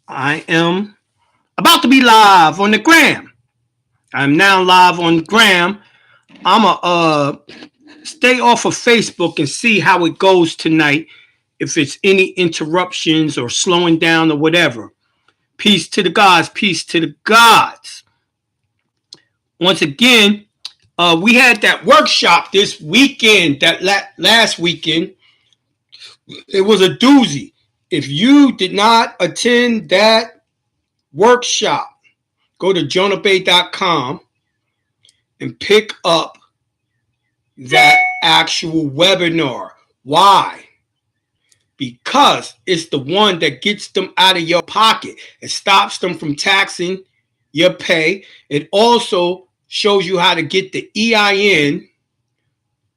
I am about to be live on the gram. I'm now live on gram. I'ma stay off of Facebook and see how it goes tonight. If it's any interruptions or slowing down or whatever. Peace to the gods. Peace to the gods. Once again, we had that workshop this weekend. That last weekend, it was a doozy. If you did not attend that workshop, go to jonahbay.com and pick up that actual webinar. Why? Because it's the one that gets them out of your pocket. It stops them from taxing your pay. It also shows you how to get the EIN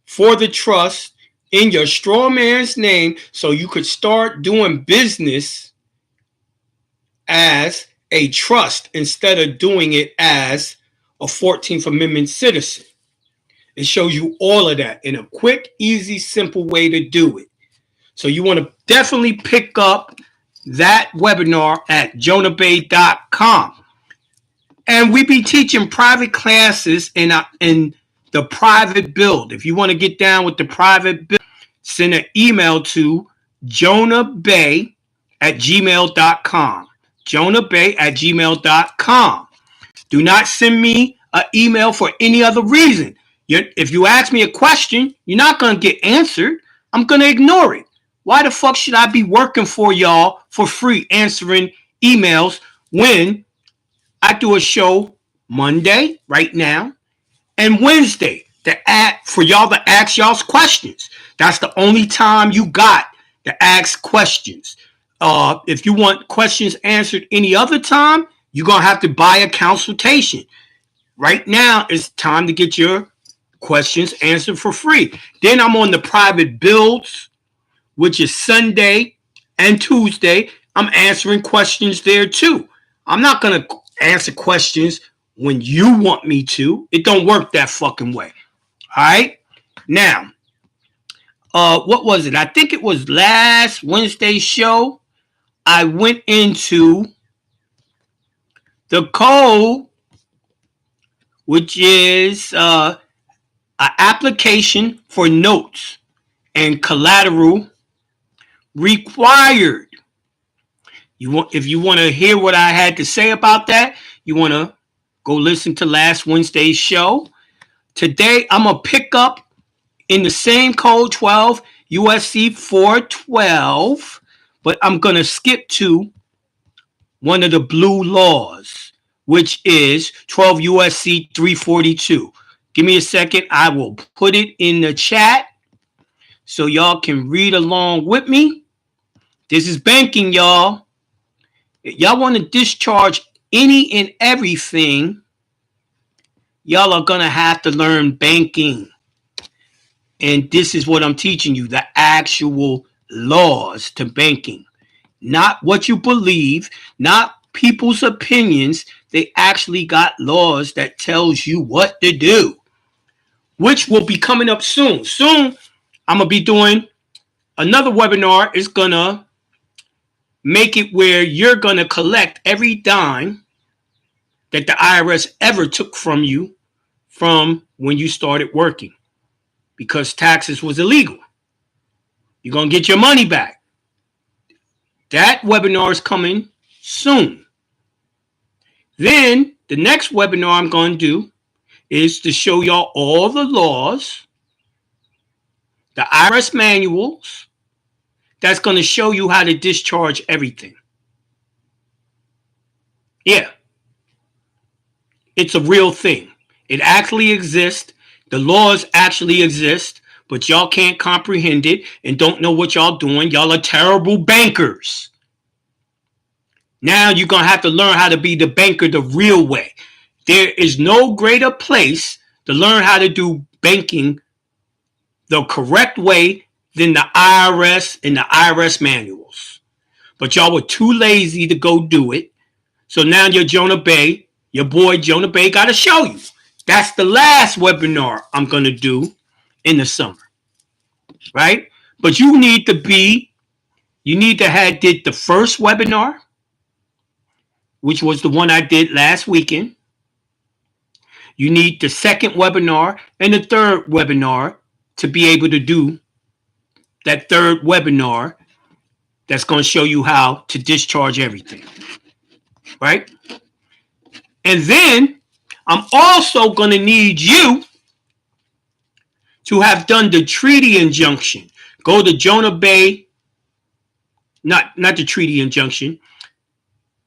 for the trust in your straw man's name so you could start doing business as a trust instead of doing it as a 14th Amendment citizen. It shows you all of that in a quick, easy, simple way to do it. So you want to definitely pick up that webinar at jonahbay.com. And we be teaching private classes in the private build. If you want to get down with the private build, send an email to jonahbay@gmail.com. jonahbay@gmail.com. Do not send me an email for any other reason. If you ask me a question, you're not going to get answered. I'm going to ignore it. Why the fuck should I be working for y'all for free answering emails when I do a show Monday right now and Wednesday for y'all to ask y'all's questions? That's the only time you got to ask questions. If you want questions answered any other time, you're going to have to buy a consultation. Right now, it's time to get your questions answered for free. Then I'm on the private builds, which is Sunday and Tuesday. I'm answering questions there too. I'm not going to answer questions when you want me to. It don't work that fucking way. All right? Now, what was it? I think it was last Wednesday's show. I went into the code, which is an application for notes and collateral required. If you want to hear what I had to say about that, you want to go listen to last Wednesday's show. Today, I'm going to pick up in the same code 12, USC 412, but I'm going to skip to one of the blue laws, which is 12 USC 342. Give me a second. I will put it in the chat so y'all can read along with me. This is banking, y'all. If y'all want to discharge any and everything, y'all are going to have to learn banking. And this is what I'm teaching you, the actual laws to banking. Not what you believe, not people's opinions. They actually got laws that tells you what to do, which will be coming up soon. Soon, I'm going to be doing another webinar. It's going to make it where you're going to collect every dime that the IRS ever took from you from when you started working, because taxes was illegal. You're going to get your money back. That webinar is coming soon. Then the next webinar I'm going to do is to show y'all all the laws, the IRS manuals, that's going to show you how to discharge everything. Yeah. It's a real thing. It actually exists. The laws actually exist, but y'all can't comprehend it and don't know what y'all doing. Y'all are terrible bankers. Now you're going to have to learn how to be the banker the real way. There is no greater place to learn how to do banking the correct way than the IRS and the IRS manuals. But y'all were too lazy to go do it. So now you're Jonah Bay. Your boy Jonah Bay got to show you. That's the last webinar I'm going to do in the summer. Right? But you need to have did the first webinar. which was the one I did last weekend. You need the second webinar and the third webinar to be able to do that third webinar that's going to show you how to discharge everything, right? And then I'm also going to need you to have done the treaty injunction. Go to Jonah Bay, not the treaty injunction,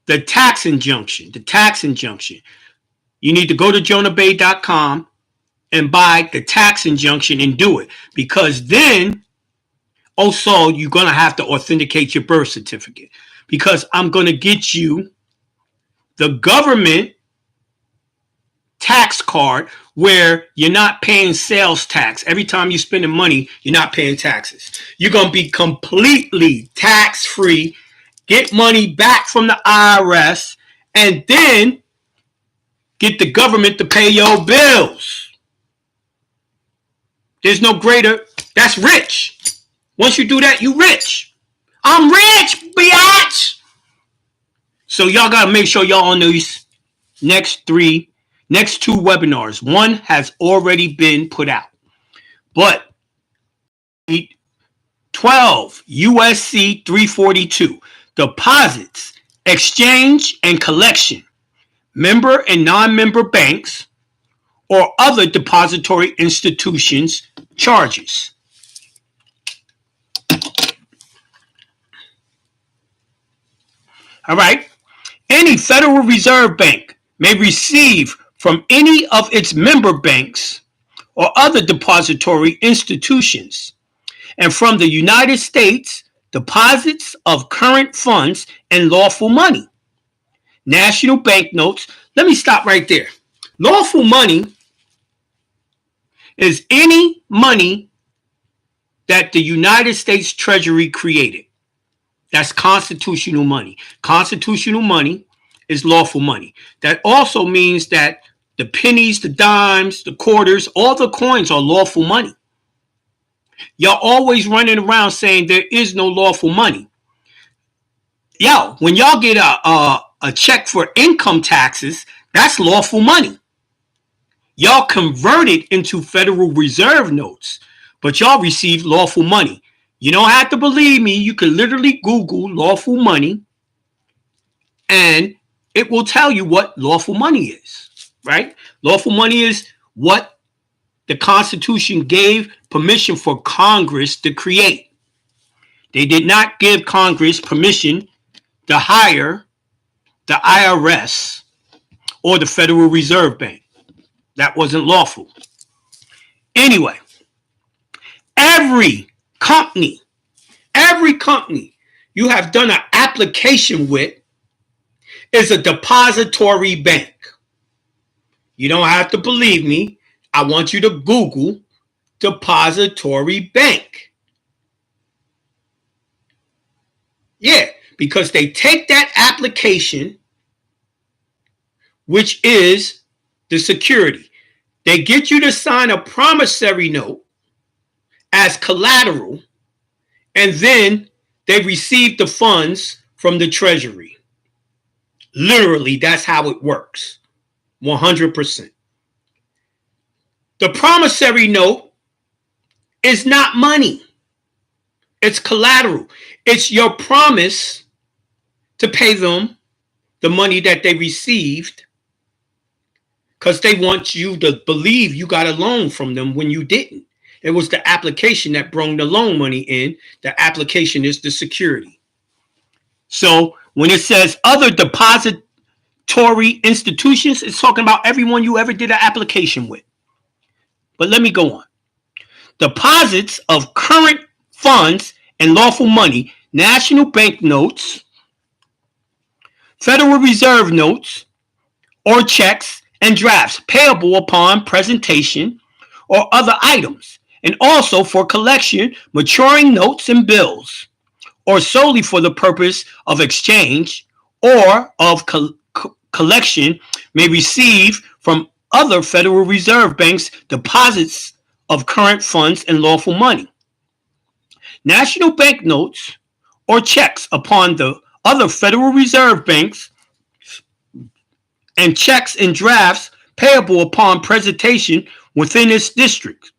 the tax injunction, You need to go to jonahbay.com and buy the tax injunction and do it, because then also you're going to have to authenticate your birth certificate, because I'm going to get you the government tax card where you're not paying sales tax. Every time you're spending money, you're not paying taxes. You're going to be completely tax free, get money back from the IRS, and then get the government to pay your bills. There's no greater. That's rich. Once you do that, you rich. I'm rich, biatch. So y'all got to make sure y'all on these next two webinars. One has already been put out, but 12 USC 342 deposits, exchange and collection, member and non-member banks or other depository institutions charges. All right. Any Federal Reserve Bank may receive from any of its member banks or other depository institutions, and from the United States, deposits of current funds and lawful money. National banknotes. Let me stop right there. Lawful money is any money that the United States Treasury created. That's constitutional money. Constitutional money is lawful money. That also means that the pennies, the dimes, the quarters, all the coins are lawful money. Y'all always running around saying there is no lawful money. Yo, when y'all get a check for income taxes, that's lawful money. Y'all convert it into Federal Reserve notes, but y'all receive lawful money. You don't have to believe me. You can literally Google lawful money and it will tell you what lawful money is, right? Lawful money is what the Constitution gave permission for Congress to create. They did not give Congress permission to hire the IRS or the Federal Reserve Bank. That wasn't lawful. Anyway, every company you have done an application with is a depository bank. You don't have to believe me. I want you to Google depository bank. Yeah, because they take that application, which is the security. They get you to sign a promissory note as collateral, and then they receive the funds from the Treasury. Literally, that's how it works. 100%. The promissory note is not money. It's collateral. It's your promise to pay them the money that they received, because they want you to believe you got a loan from them when you didn't. It was the application that brought the loan money in. The application is the security. So when it says other depository institutions, it's talking about everyone you ever did an application with. But let me go on. Deposits of current funds and lawful money, national bank notes, Federal Reserve notes, or checks and drafts payable upon presentation or other items, and also for collection, maturing notes and bills, or solely for the purpose of exchange or of collection, may receive from other Federal Reserve banks deposits of current funds and lawful money. National bank notes or checks upon the other Federal Reserve banks and checks and drafts payable upon presentation within its district,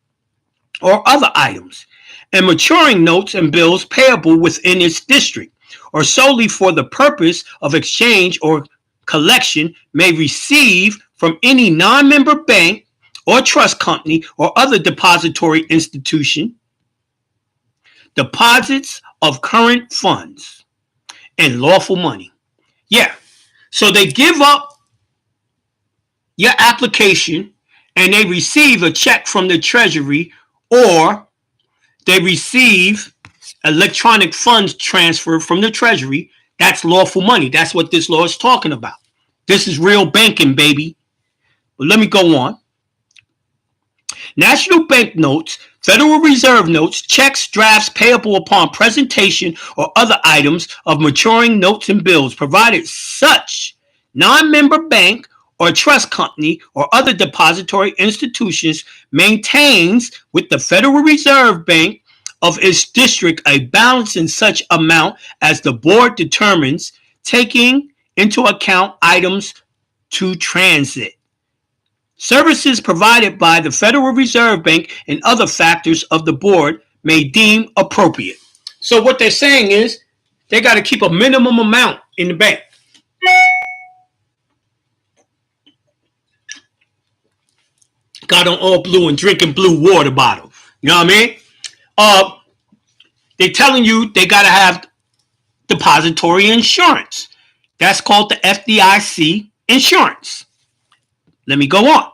or other items, and maturing notes and bills payable within its district, or solely for the purpose of exchange or collection, may receive from any non-member bank or trust company or other depository institution deposits of current funds and lawful money. Yeah. So they give up your application and they receive a check from the Treasury, or they receive electronic funds transfer from the Treasury. That's lawful money. That's what this law is talking about. This is real banking, baby. But let me go on. National bank notes, Federal Reserve notes, checks, drafts payable upon presentation or other items of maturing notes and bills, provided such non-member bank or trust company or other depository institutions maintains with the Federal Reserve Bank of its district a balance in such amount as the board determines, taking into account items to transit, services provided by the Federal Reserve Bank, and other factors of the board may deem appropriate. So what they're saying is they got to keep a minimum amount in the bank. Got on all blue and drinking blue water bottle. You know what I mean? They're telling you they got to have depository insurance. That's called the FDIC insurance. Let me go on.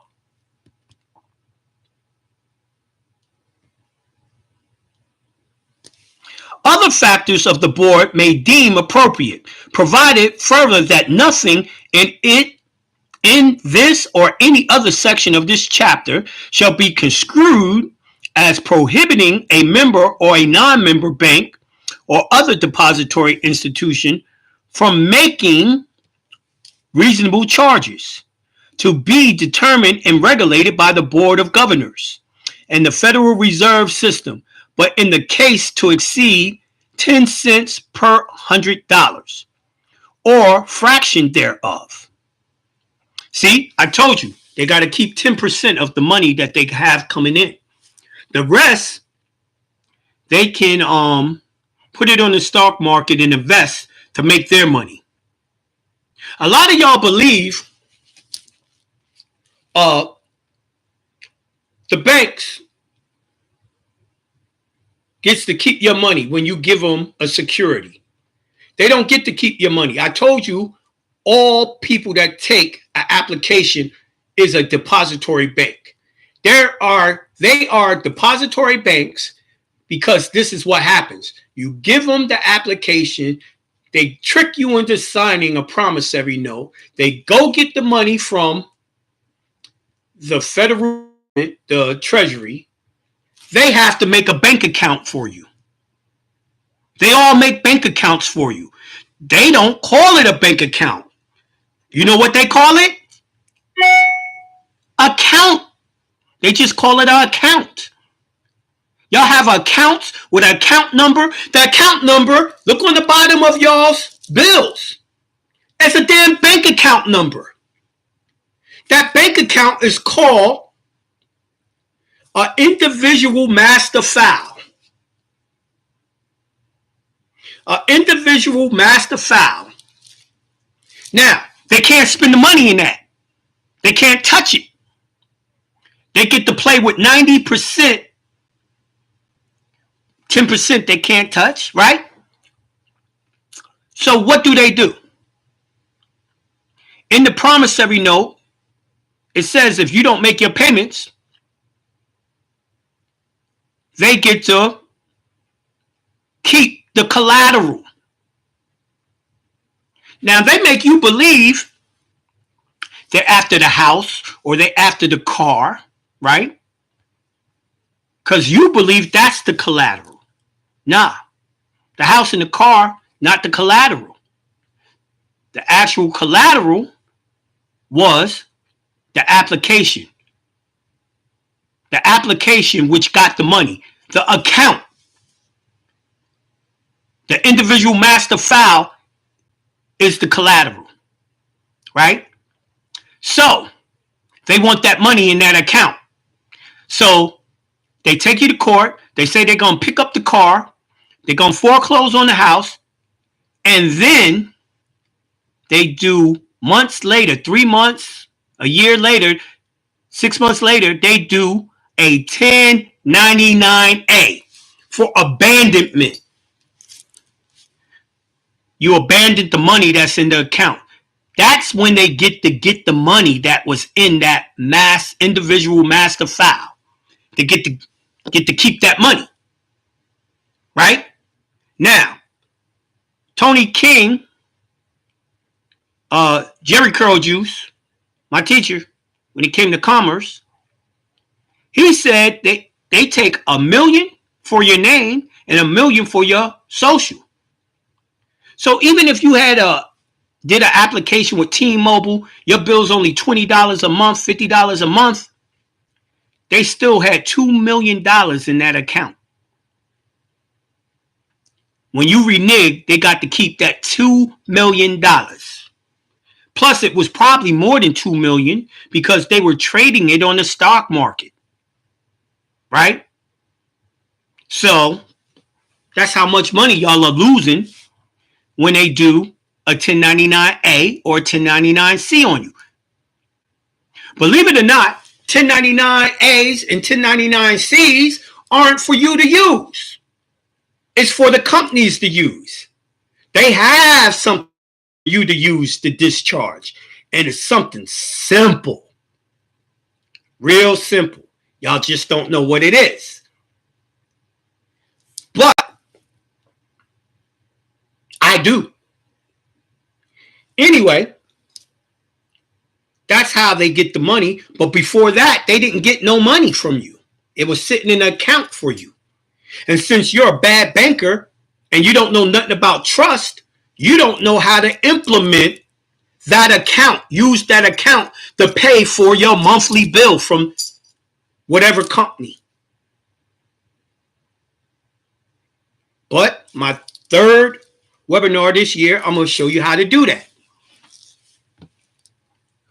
Other factors of the board may deem appropriate, provided further that nothing in this or any other section of this chapter shall be construed as prohibiting a member or a non-member bank or other depository institution from making reasonable charges to be determined and regulated by the Board of Governors and the Federal Reserve System, but in the case to exceed 10 cents per $100 or fraction thereof. See, I told you, they got to keep 10% of the money that they have coming in. The rest, they can put it on the stock market and invest to make their money. A lot of y'all believe the banks gets to keep your money when you give them a security. They don't get to keep your money. I told you, all people that take an application is a depository bank. They are depository banks because this is what happens. You give them the application, they trick you into signing a promissory note. They go get the money from the federal, the Treasury. They have to make a bank account for you. They all make bank accounts for you. They don't call it a bank account. You know what they call it? Account. They just call it an account. Y'all have accounts with an account number. The account number, look on the bottom of y'all's bills. It's a damn bank account number. That bank account is called an individual master file. An individual master file. Now, they can't spend the money in that. They can't touch it. They get to play with 90%. 10% they can't touch, right? So what do? In the promissory note, it says if you don't make your payments, they get to keep the collateral. Now, they make you believe they're after the house or they're after the car, right? Because you believe that's the collateral. Nah, the house and the car, not the collateral. The actual collateral was the application. The application which got the money. The account. The individual master file is the collateral, right? So they want that money in that account. So they take you to court. They say they're going to pick up the car. They're going to foreclose on the house. And then they do months later, 3 months, a year later, 6 months later, they do a 1099A for abandonment. You abandoned the money that's in the account. That's when they get the money that was in that individual master file. They get to keep that money. Right? Now, Tony King, Jerry Curl Juice, my teacher, when he came to commerce, he said they take $1 million for your name and $1 million for your social. So even if you did an application with T-Mobile, your bill's only $20 a month, $50 a month, they still had $2 million in that account. When you reneged, they got to keep that $2 million. Plus, it was probably more than $2 million because they were trading it on the stock market. Right? So, that's how much money y'all are losing when they do a 1099A or 1099C on you. Believe it or not, 1099As and 1099Cs aren't for you to use. It's for the companies to use. They have something for you to use to discharge. And it's something simple. Real simple. Y'all just don't know what it is. But I do. Anyway, that's how they get the money. But before that, they didn't get no money from you. It was sitting in an account for you. And since you're a bad banker and you don't know nothing about trust, you don't know how to implement that account, use that account to pay for your monthly bill from whatever company. But my third webinar this year, I'm going to show you how to do that.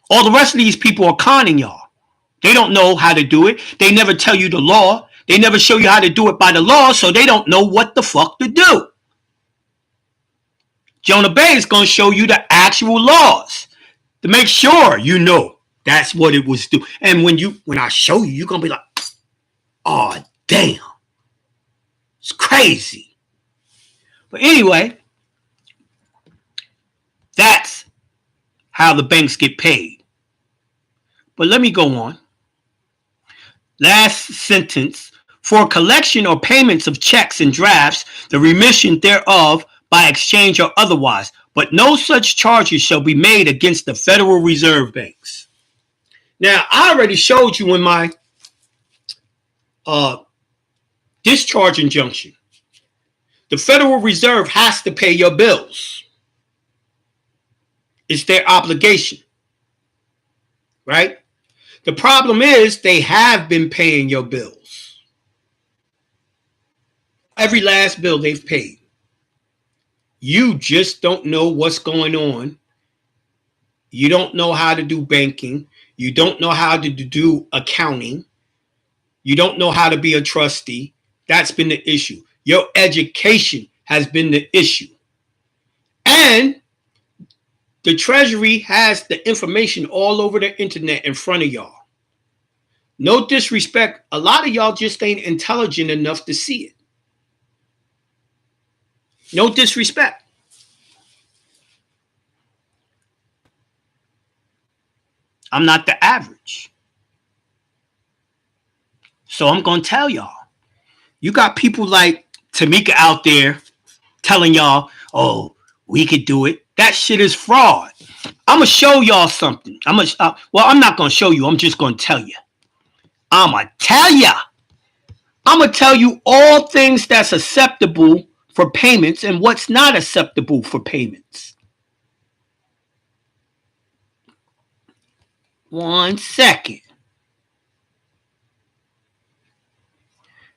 All the rest of these people are conning y'all. They don't know how to do it. They never tell you the law. They never show you how to do it by the law, so they don't know what the fuck to do. Jonah Bay is going to show you the actual laws to make sure you know that's what it was doing. And when I show you, you're going to be like, oh, damn. It's crazy. But anyway, that's how the banks get paid. But let me go on. Last sentence. For collection or payments of checks and drafts, the remission thereof by exchange or otherwise, but no such charges shall be made against the Federal Reserve banks. Now, I already showed you in my discharge injunction. The Federal Reserve has to pay your bills. It's their obligation. Right? The problem is they have been paying your bills. Every last bill they've paid. You just don't know what's going on. You don't know how to do banking. You don't know how to do accounting. You don't know how to be a trustee. That's been the issue. Your education has been the issue. And the Treasury has the information all over the internet in front of y'all. No disrespect. A lot of y'all just ain't intelligent enough to see it. No disrespect. I'm not the average. So I'm going to tell y'all. You got people like Tamika out there telling y'all, oh, we could do it. That shit is fraud. I'm going to show y'all something. I'm not going to show you. I'm just going to tell you. I'm going to tell you. I'm going to tell you all things that's acceptable for payments and what's not acceptable for payments. 1 second.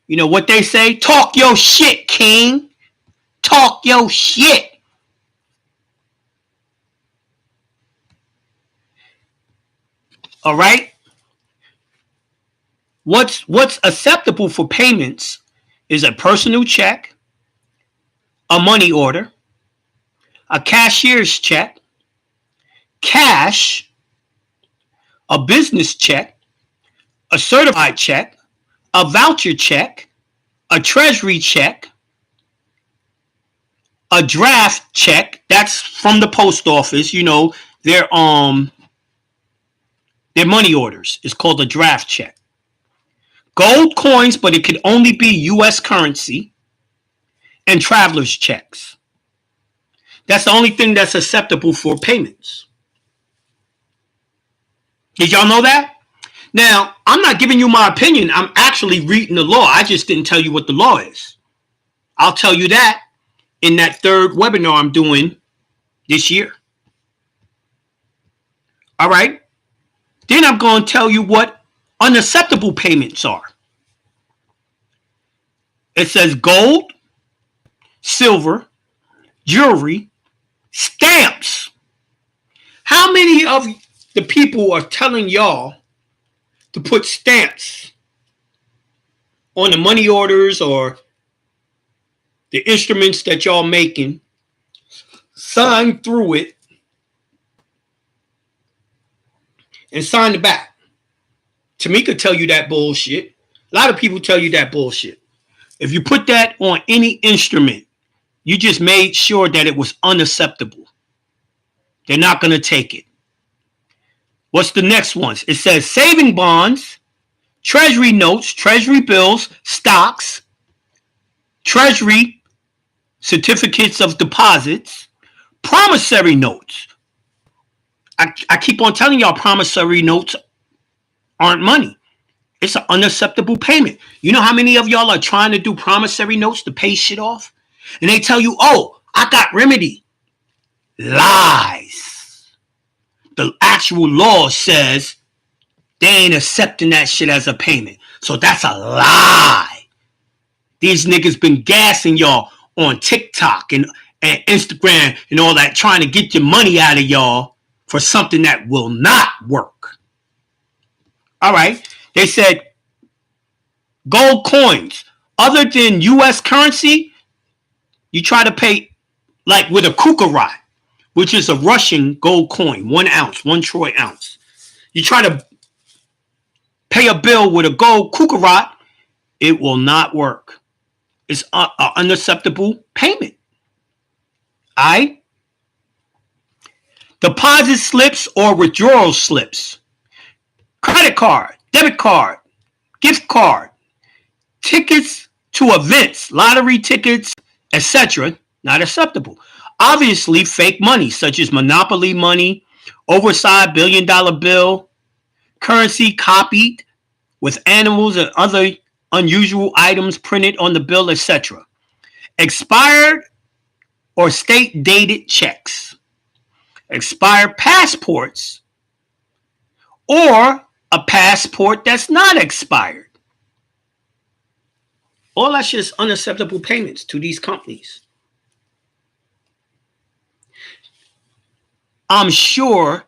You know what they say? Talk your shit, King. Talk your shit. All right. What's acceptable for payments is a personal check, a money order, a cashier's check, cash, a business check, a certified check, a voucher check, a treasury check, a draft check. That's from the post office. You know, their money orders is called a draft check. Gold coins, but it could only be US currency, and traveler's checks. That's the only thing that's acceptable for payments. Did y'all know that? Now, I'm not giving you my opinion. I'm actually reading the law. I just didn't tell you what the law is. I'll tell you that in that third webinar I'm doing this year. All right? Then I'm going to tell you what unacceptable payments are. It says gold, silver, jewelry, stamps. How many of the people are telling y'all to put stamps on the money orders or the instruments that y'all making, sign through it, and sign the back? Tamika tell you that bullshit. A lot of people tell you that bullshit. If you put that on any instrument, you just made sure that it was unacceptable. They're not going to take it. What's the next ones? It says saving bonds, treasury notes, treasury bills, stocks, treasury certificates of deposits, promissory notes. I keep on telling y'all promissory notes aren't money. It's an unacceptable payment. You know how many of y'all are trying to do promissory notes to pay shit off? And they tell you, oh, I got remedy. Lies. The actual law says they ain't accepting that shit as a payment. So that's a lie. These niggas been gassing y'all on TikTok and Instagram and all that, trying to get your money out of y'all for something that will not work. All right. They said gold coins. Other than US currency, you try to pay like with a kukarat, which is a Russian gold coin, 1 ounce, 1 troy ounce. You try to pay a bill with a gold kukarat, it will not work. It's an unacceptable payment. All right? Deposit slips or withdrawal slips, credit card, debit card, gift card, tickets to events, lottery tickets, etc., not acceptable. Obviously, fake money, such as monopoly money, oversized $1 billion bill, currency copied with animals and other unusual items printed on the bill, etc. Expired or state dated checks, expired passports, or a passport that's not expired. All that's just unacceptable payments to these companies. I'm sure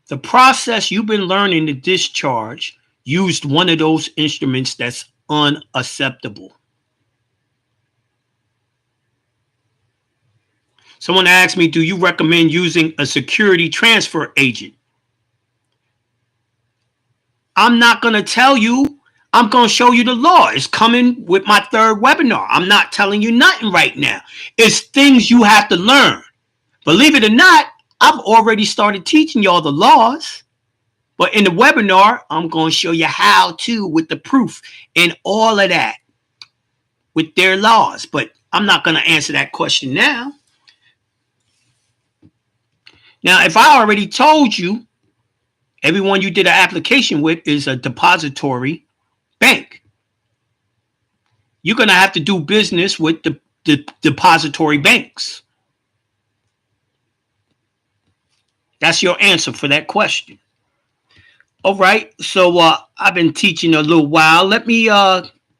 the process you've been learning to discharge used one of those instruments that's unacceptable. Someone asked me, do you recommend using a security transfer agent? I'm not going to tell you. I'm going to show you the law. It's coming with my third webinar. I'm not telling you nothing right now. It's things you have to learn. Believe it or not, I've already started teaching y'all the laws. But in the webinar, I'm going to show you how to with the proof and all of that with their laws. But I'm not going to answer that question now. Now, if I already told you, everyone you did an application with is a depository bank. You're going to have to do business with the depository banks. That's your answer for that question. All right. So I've been teaching a little while. Let me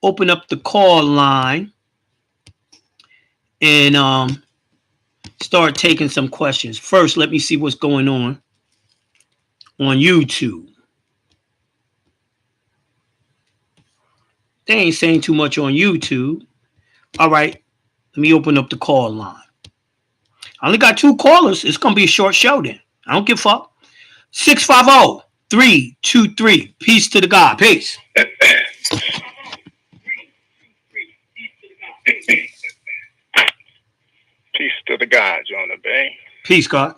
open up the call line and start taking some questions. First, let me see what's going on on YouTube. They ain't saying too much on YouTube. All right, let me open up the call line. I only got 2 callers. It's gonna be a short show then. I don't give a fuck. 650-323. Peace to the God. Peace. Peace to the God, Jonah Bay. Peace, God.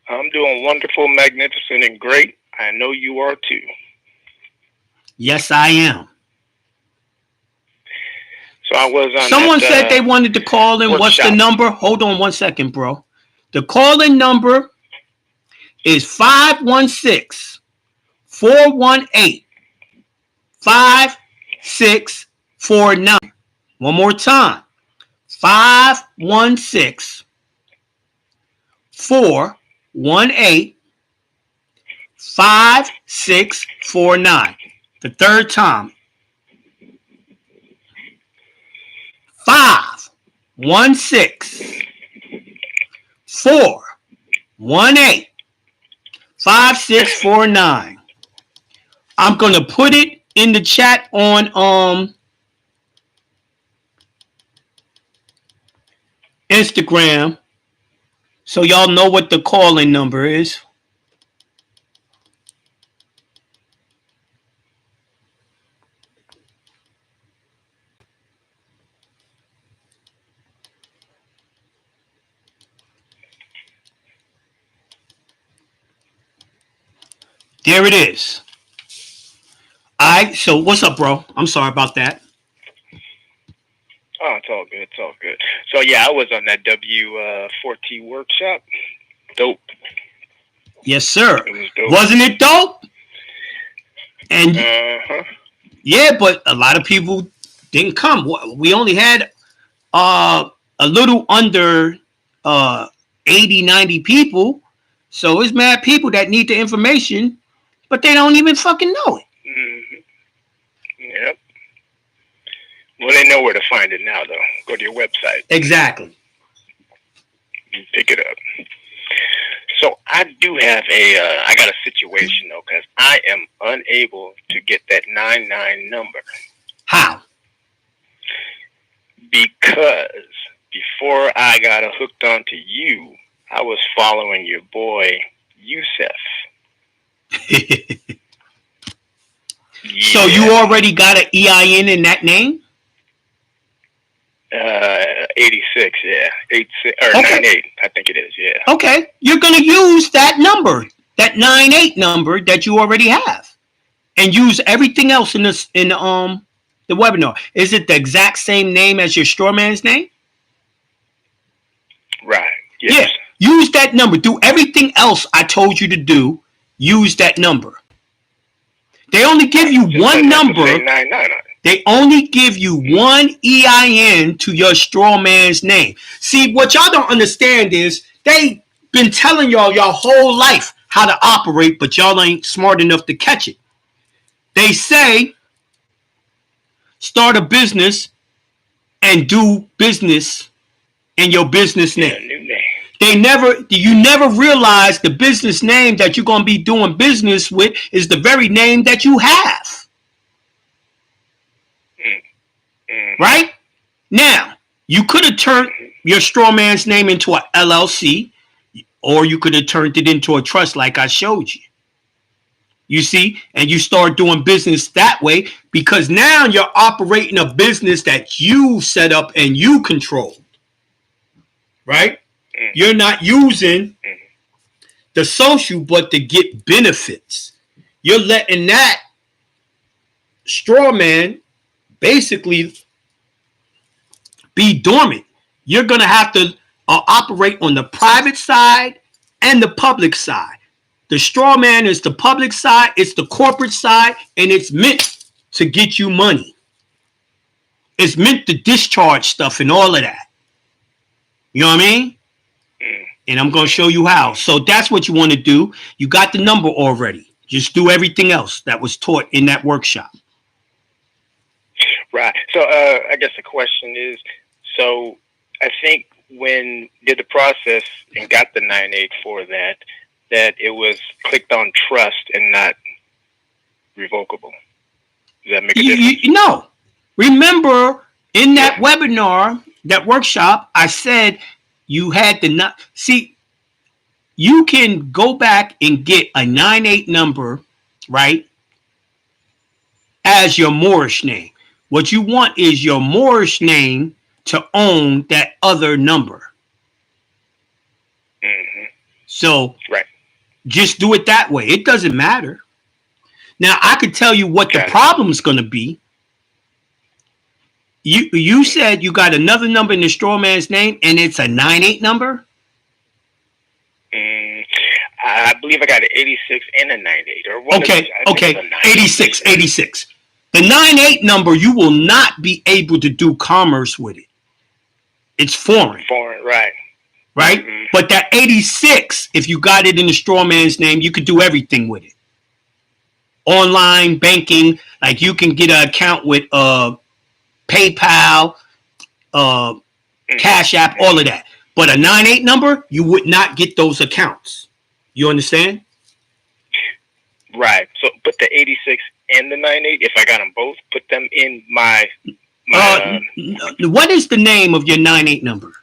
I'm doing wonderful, magnificent, and great. I know you are too. Yes, I am. So I was on Someone said they wanted to call in. workshop. What's the number? Hold on 1 second, bro. The call-in number is 516-418-5649. One more time. 516-418-5649. The third time. 516-418-5649. I'm gonna put it in the chat on Instagram so y'all know what the calling number is. There it is. Alright, so what's up, bro? I'm sorry about that. Oh, it's all good. It's all good. So yeah, I was on that W4T workshop. Dope. Yes, sir. It was dope. Wasn't it dope? And yeah, but a lot of people didn't come. We only had a little under 80, 90 people. So it's mad people that need the information, but they don't even fucking know it. Mm-hmm. Yep. Well, they know where to find it now, though. Go to your website. Exactly. You pick it up. So I do have I got a situation, though, because I am unable to get that 99 number. How? Because before I got hooked onto you, I was following your boy, Yusef. Yeah. So you already got an EIN in that name? 86, yeah. 86, or okay. 98, I think it is, yeah. Okay. You're going to use that number, that 98 number that you already have, and use everything else in this in the webinar. Is it the exact same name as your straw man's name? Right. Yes. Yeah. Use that number. Do everything else I told you to do. Use that number. They only give you one number. They only give you one EIN to your straw man's name. See, what y'all don't understand is they've been telling y'all your whole life how to operate, but y'all ain't smart enough to catch it. They say start a business and do business in your business name. You never realize the business name that you're going to be doing business with is the very name that you have. Right? Now, you could have turned your straw man's name into an LLC, or you could have turned it into a trust like I showed you. You see? And you start doing business that way because now you're operating a business that you set up and you control. Right? You're not using the social but to get benefits. You're letting that straw man basically be dormant. You're going to have to operate on the private side and the public side. The straw man is the public side, it's the corporate side, and it's meant to get you money. It's meant to discharge stuff and all of that. You know what I mean? And I'm going to show you how. So that's what you want to do. You got the number already. Just do everything else that was taught in that workshop. Right. So I guess the question is, so I think when did the process and got the 98 for that, that it was clicked on trust and not revocable. Does that make a difference? No. Remember, in that webinar, that workshop, I said you had to not see. You can go back and get a 98 number, right, as your Moorish name. What you want is your Moorish name to own that other number. Mm-hmm. So right. Just do it that way. It doesn't matter. Now, I could tell you what the problem is going to be. You said you got another number in the straw man's name, and it's a 98 number? I believe I got an 86 and a 98. Or one okay, 86. The 98 number, you will not be able to do commerce with it. It's foreign. Right. Right? Mm-hmm. But that 86, if you got it in the straw man's name, you could do everything with it. Online banking, like you can get an account with PayPal, Cash App, all of that. But a 98 number, you would not get those accounts. You understand? Right. So, but the 86 and the 98, if I got them both, put them in my what is the name of your 98 number?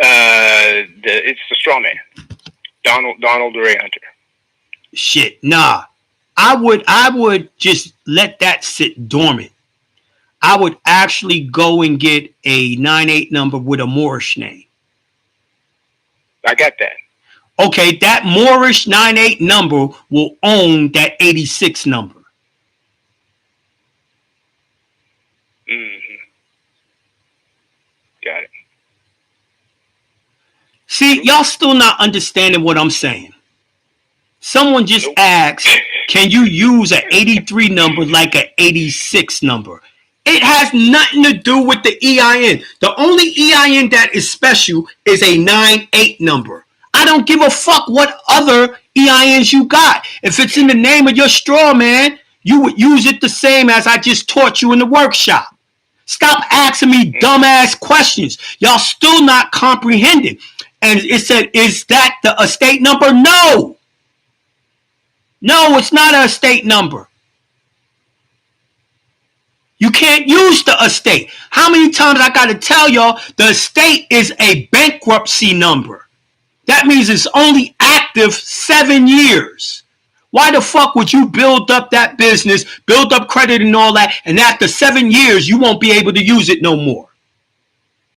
It's the straw man, Donald Ray Hunter. Shit, nah. I would just let that sit dormant. I would actually go and get a 98 number with a Moorish name. I got that. Okay, that Moorish 98 number will own that 86 number. Mm-hmm. Got it. See, y'all still not understanding what I'm saying. Someone just asked, can you use an 83 number like an 86 number? It has nothing to do with the EIN. The only EIN that is special is a 98 number. I don't give a fuck what other EINs you got. If it's in the name of your straw man, you would use it the same as I just taught you in the workshop. Stop asking me dumbass questions. Y'all still not comprehending. And it said, is that the estate number? No. No, it's not an estate number. You can't use the estate. How many times I got to tell y'all the estate is a bankruptcy number? That means it's only active 7 years. Why the fuck would you build up that business, build up credit and all that, and after 7 years, you won't be able to use it no more?